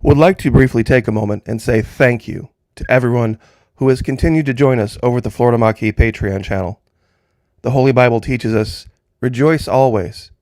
Would like to briefly take a moment and say thank you to everyone who has continued to join us over at the Florida Maquis Patreon channel. The Holy Bible teaches us, rejoice always,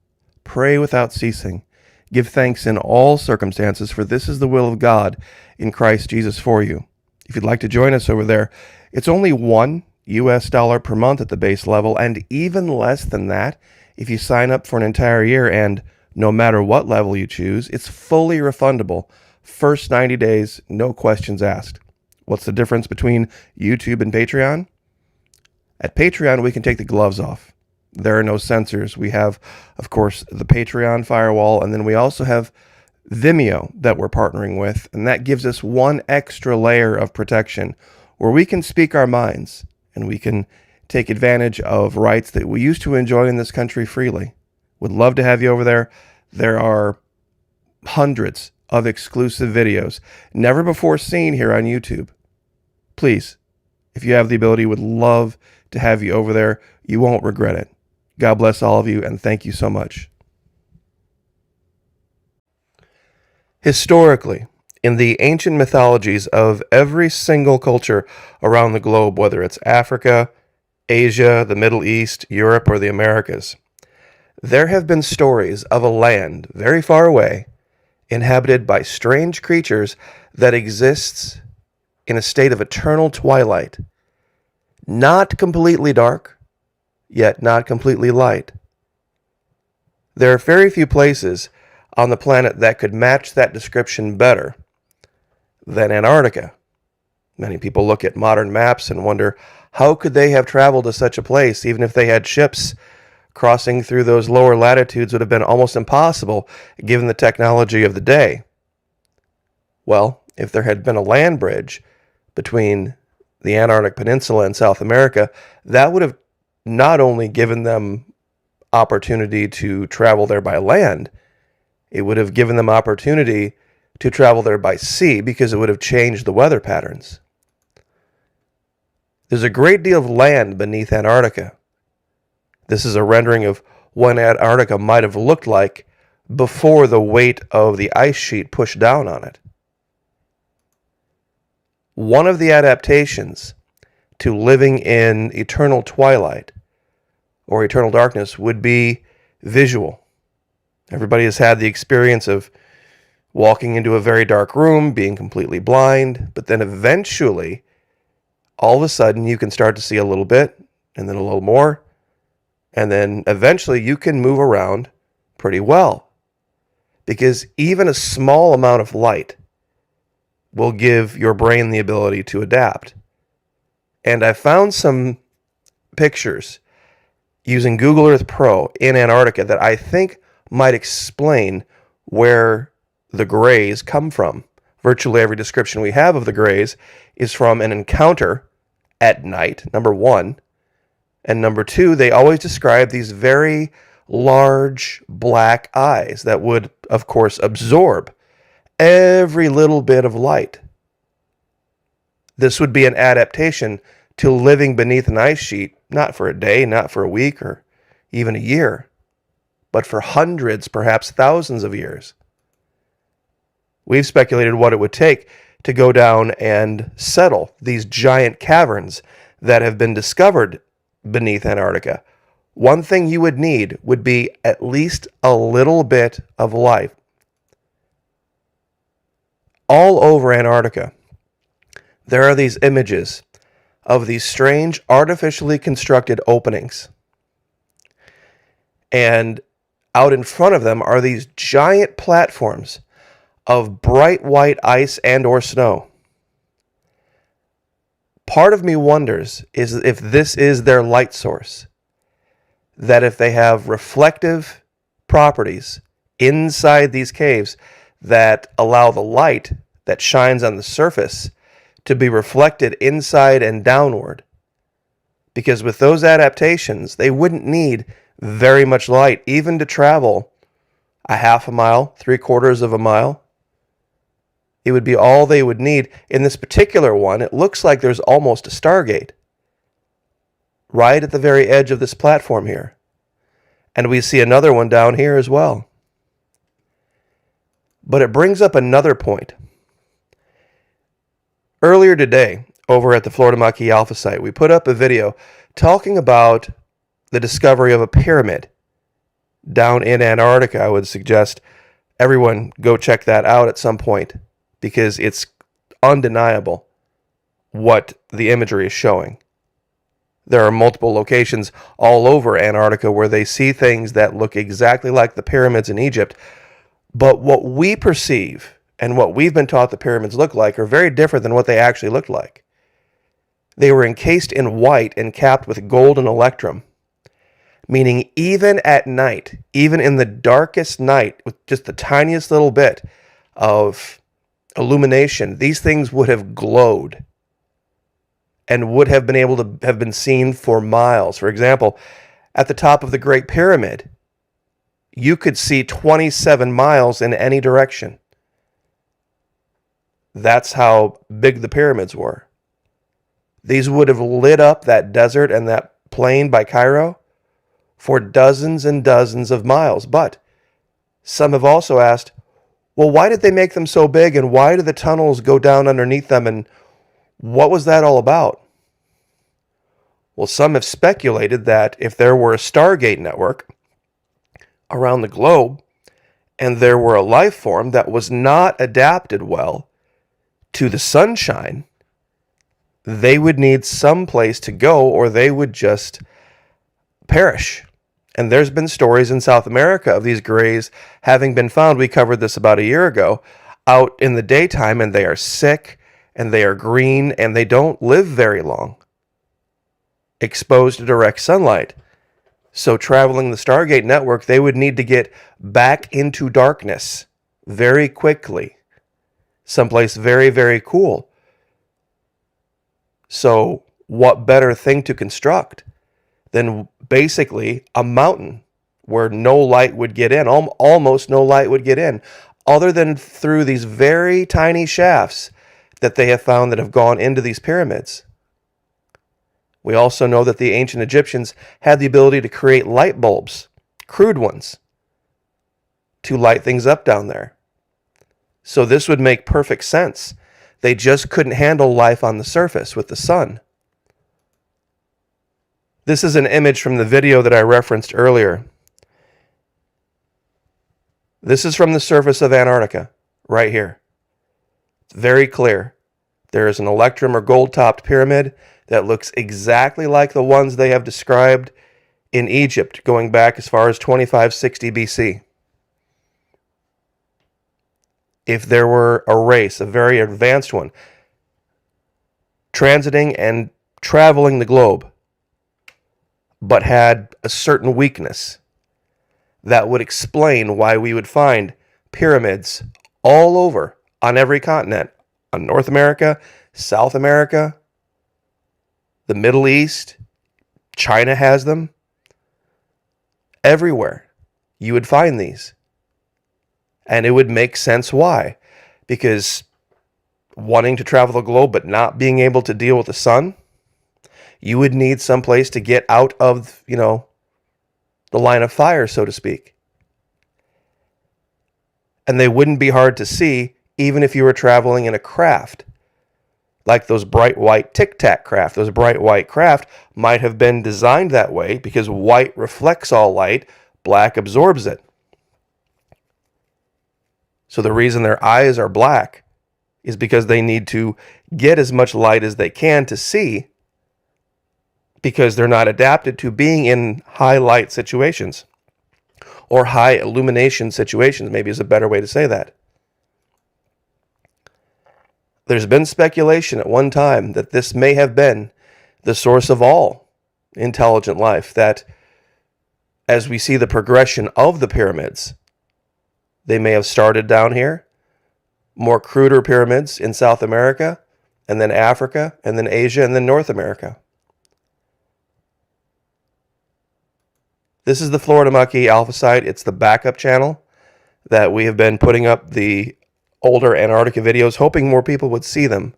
pray without ceasing, give thanks in all circumstances, for this is the will of God in Christ Jesus for you. If you'd like to join us over there, it's only $1 per month at the base level, and even less than that if you sign up for an entire year, and no matter what level you choose, it's fully refundable. First 90 days, no questions asked. What's the difference between YouTube and Patreon? At Patreon, we can take the gloves off. There are no censors. We have, of course, the Patreon firewall, and then we also have Vimeo that we're partnering with, and that gives us one extra layer of protection where we can speak our minds and we can take advantage of rights that we used to enjoy in this country freely. Would love to have you over there. There are hundreds of exclusive videos, never before seen here on YouTube. Please, if you have the ability, would love to have you over there. You won't regret it. God bless all of you, and thank you so much. Historically, in the ancient mythologies of every single culture around the globe, whether it's Africa, Asia, the Middle East, Europe, or the Americas, there have been stories of a land very far away, inhabited by strange creatures that exists in a state of eternal twilight, not completely dark, yet not completely light. There are very few places on the planet that could match that description better than Antarctica. Many people look at modern maps and wonder, how could they have traveled to such a place? Even if they had ships, crossing through those lower latitudes would have been almost impossible given the technology of the day. Well, if there had been a land bridge between the Antarctic Peninsula and South America, that would have not only given them opportunity to travel there by land, it would have given them opportunity to travel there by sea, because it would have changed the weather patterns. There's a great deal of land beneath Antarctica. This is a rendering of what Antarctica might have looked like before the weight of the ice sheet pushed down on it. One of the adaptations to living in eternal twilight or eternal darkness would be visual. Everybody has had the experience of walking into a very dark room, being completely blind, but then eventually, all of a sudden, you can start to see a little bit, and then a little more, and then eventually you can move around pretty well, because even a small amount of light will give your brain the ability to adapt. And I found some pictures using Google Earth Pro in Antarctica that I think might explain where the grays come from. Virtually every description we have of the grays is from an encounter at night, number one. And number two, they always describe these very large black eyes that would, of course, absorb every little bit of light. This would be an adaptation to living beneath an ice sheet, not for a day, not for a week, or even a year, but for hundreds, perhaps thousands of years. We've speculated what it would take to go down and settle these giant caverns that have been discovered beneath Antarctica. One thing you would need would be at least a little bit of light. All over Antarctica, there are these images of these strange artificially constructed openings. And out in front of them are these giant platforms of bright white ice and or snow. Part of me wonders is if this is their light source. That if they have reflective properties inside these caves that allow the light that shines on the surface to be reflected inside and downward. Because with those adaptations, they wouldn't need very much light, even to travel a half a mile, 3/4 of a mile. It would be all they would need. In this particular one, it looks like there's almost a Stargate right at the very edge of this platform here. And we see another one down here as well. But it brings up another point. Earlier today, over at the Florida Maquis Alpha site, we put up a video talking about the discovery of a pyramid down in Antarctica. I would suggest everyone go check that out at some point because it's undeniable what the imagery is showing. There are multiple locations all over Antarctica where they see things that look exactly like the pyramids in Egypt, but what we perceive and what we've been taught the pyramids look like are very different than what they actually looked like. They were encased in white and capped with gold and electrum, meaning even at night, even in the darkest night, with just the tiniest little bit of illumination, these things would have glowed and would have been able to have been seen for miles. For example, at the top of the Great Pyramid, you could see 27 miles in any direction. That's how big the pyramids were. These would have lit up that desert and that plain by Cairo for dozens and dozens of miles. But some have also asked, well, why did they make them so big, and why do the tunnels go down underneath them, and what was that all about? Well, some have speculated that if there were a Stargate network around the globe, and there were a life form that was not adapted well to the sunshine, they would need some place to go or they would just perish. And there's been stories in South America of these grays having been found. We covered this about a year ago, out in the daytime, and they are sick and they are green and they don't live very long, exposed to direct sunlight. So traveling the Stargate network, they would need to get back into darkness very quickly, someplace very, very cool. So what better thing to construct than basically a mountain where no light would get in, almost no light would get in, other than through these very tiny shafts that they have found that have gone into these pyramids. We also know that the ancient Egyptians had the ability to create light bulbs, crude ones, to light things up down there. So this would make perfect sense. They just couldn't handle life on the surface with the sun. This is an image from the video that I referenced earlier. This is from the surface of Antarctica, right here. It's very clear. There is an electrum or gold-topped pyramid that looks exactly like the ones they have described in Egypt, going back as far as 2560 BC. If there were a race, a very advanced one, transiting and traveling the globe, but had a certain weakness, that would explain why we would find pyramids all over on every continent, on North America, South America, the Middle East. China has them. Everywhere you would find these. And it would make sense why. Because wanting to travel the globe but not being able to deal with the sun, you would need some place to get out of, the line of fire, so to speak. And they wouldn't be hard to see even if you were traveling in a craft. Like those bright white tic-tac craft. Those bright white craft might have been designed that way because white reflects all light, black absorbs it. So the reason their eyes are black is because they need to get as much light as they can to see, because they're not adapted to being in high light situations, or high illumination situations, maybe is a better way to say that. There's been speculation at one time that this may have been the source of all intelligent life, that as we see the progression of the pyramids, they may have started down here, more cruder pyramids in South America, and then Africa, and then Asia, and then North America. This is the Florida Maquis Alpha site. It's the backup channel that we have been putting up the older Antarctica videos, hoping more people would see them.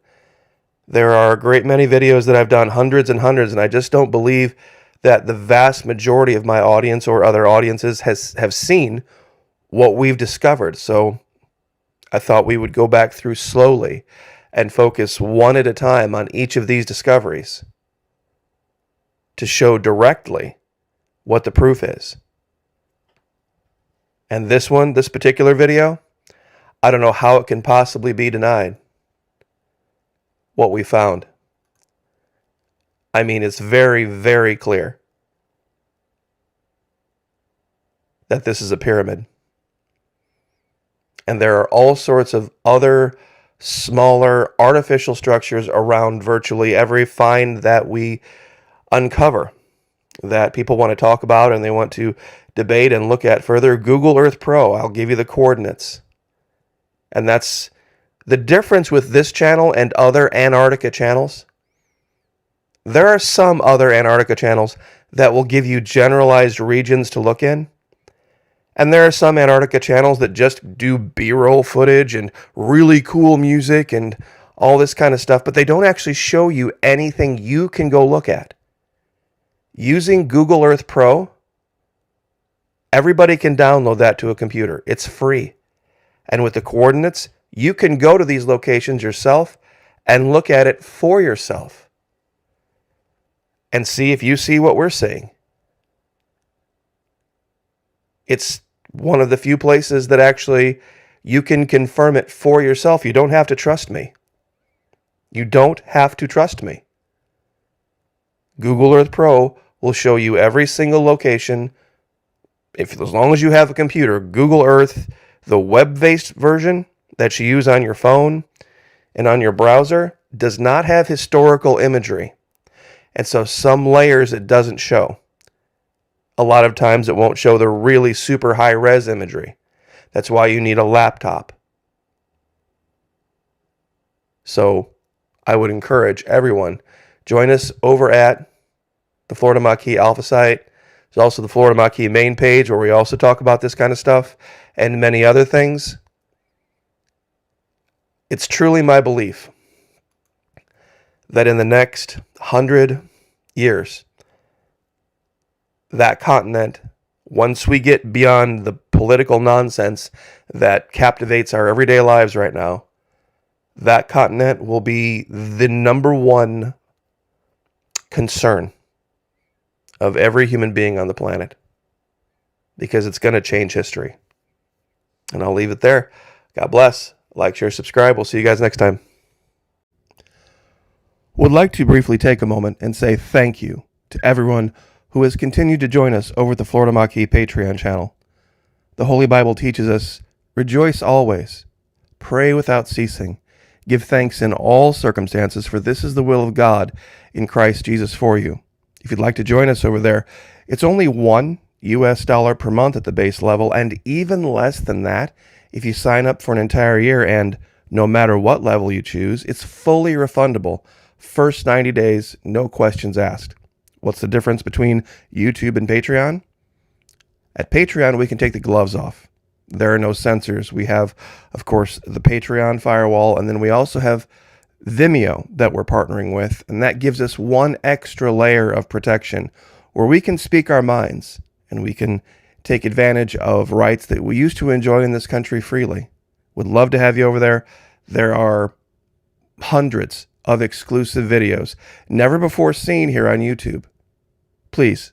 There are a great many videos that I've done, hundreds and hundreds, and I just don't believe that the vast majority of my audience or other audiences have seen what we've discovered. So I thought we would go back through slowly and focus one at a time on each of these discoveries to show directly what the proof is. And this particular video, I don't know how it can possibly be denied what we found. I mean, it's very, very clear that this is a pyramid. And there are all sorts of other smaller artificial structures around virtually every find that we uncover, that people want to talk about and they want to debate and look at further. Google Earth Pro, I'll give you the coordinates. And that's the difference with this channel and other Antarctica channels. There are some other Antarctica channels that will give you generalized regions to look in. And there are some Antarctica channels that just do B-roll footage and really cool music and all this kind of stuff, but they don't actually show you anything you can go look at. Using Google Earth Pro, everybody can download that to a computer. It's free. And with the coordinates, you can go to these locations yourself and look at it for yourself and see if you see what we're seeing. It's one of the few places that actually you can confirm it for yourself. You don't have to trust me. You don't have to trust me. Google Earth Pro will show you every single location. As long as you have a computer, Google Earth, the web-based version that you use on your phone and on your browser, does not have historical imagery. And so some layers it doesn't show. A lot of times it won't show the really super high-res imagery. That's why you need a laptop. So I would encourage everyone, join us over at the Florida Maquis Alpha site. There's also the Florida Maquis main page where we also talk about this kind of stuff and many other things. It's truly my belief that in the next 100 years, that continent, once we get beyond the political nonsense that captivates our everyday lives right now, that continent will be the number one concern of every human being on the planet, because it's going to change history. And I'll leave it there. God bless. Like, share, subscribe. We'll see you guys next time. Would like to briefly take a moment and say thank you to everyone who has continued to join us over at the Florida Maquis Patreon channel. The Holy Bible teaches us, rejoice always, pray without ceasing, give thanks in all circumstances, for this is the will of God in Christ Jesus for you. If you'd like to join us over there, it's only $1 US per month at the base level, and even less than that if you sign up for an entire year, and no matter what level you choose, it's fully refundable. First 90 days, no questions asked. What's the difference between YouTube and Patreon? At Patreon, we can take the gloves off. There are no censors. We have, of course, the Patreon firewall, and then we also have Vimeo that we're partnering with, and that gives us one extra layer of protection where we can speak our minds and we can take advantage of rights that we used to enjoy in this country freely. Would love to have you over there. There are hundreds of exclusive videos never before seen here on YouTube. Please,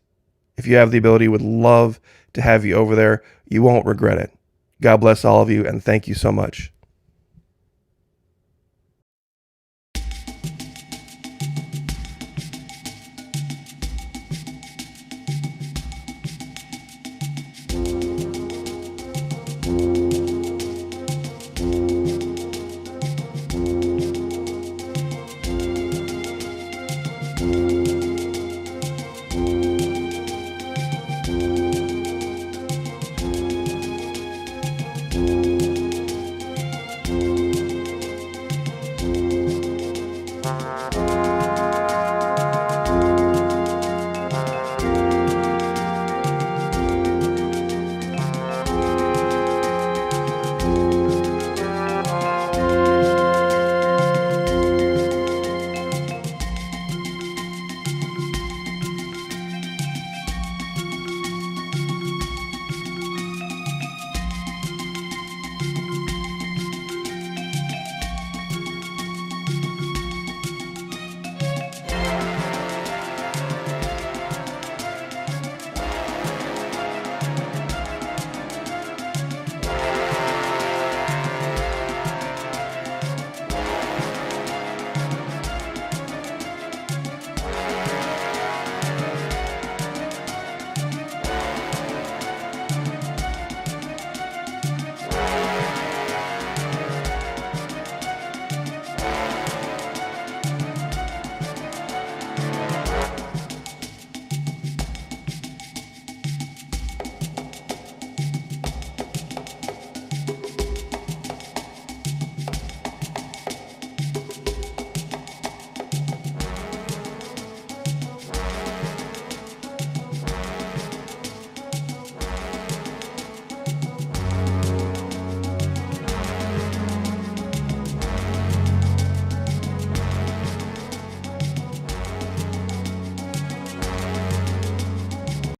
if you have the ability, would love to have you over there. You won't regret it. God bless all of you, and thank you so much.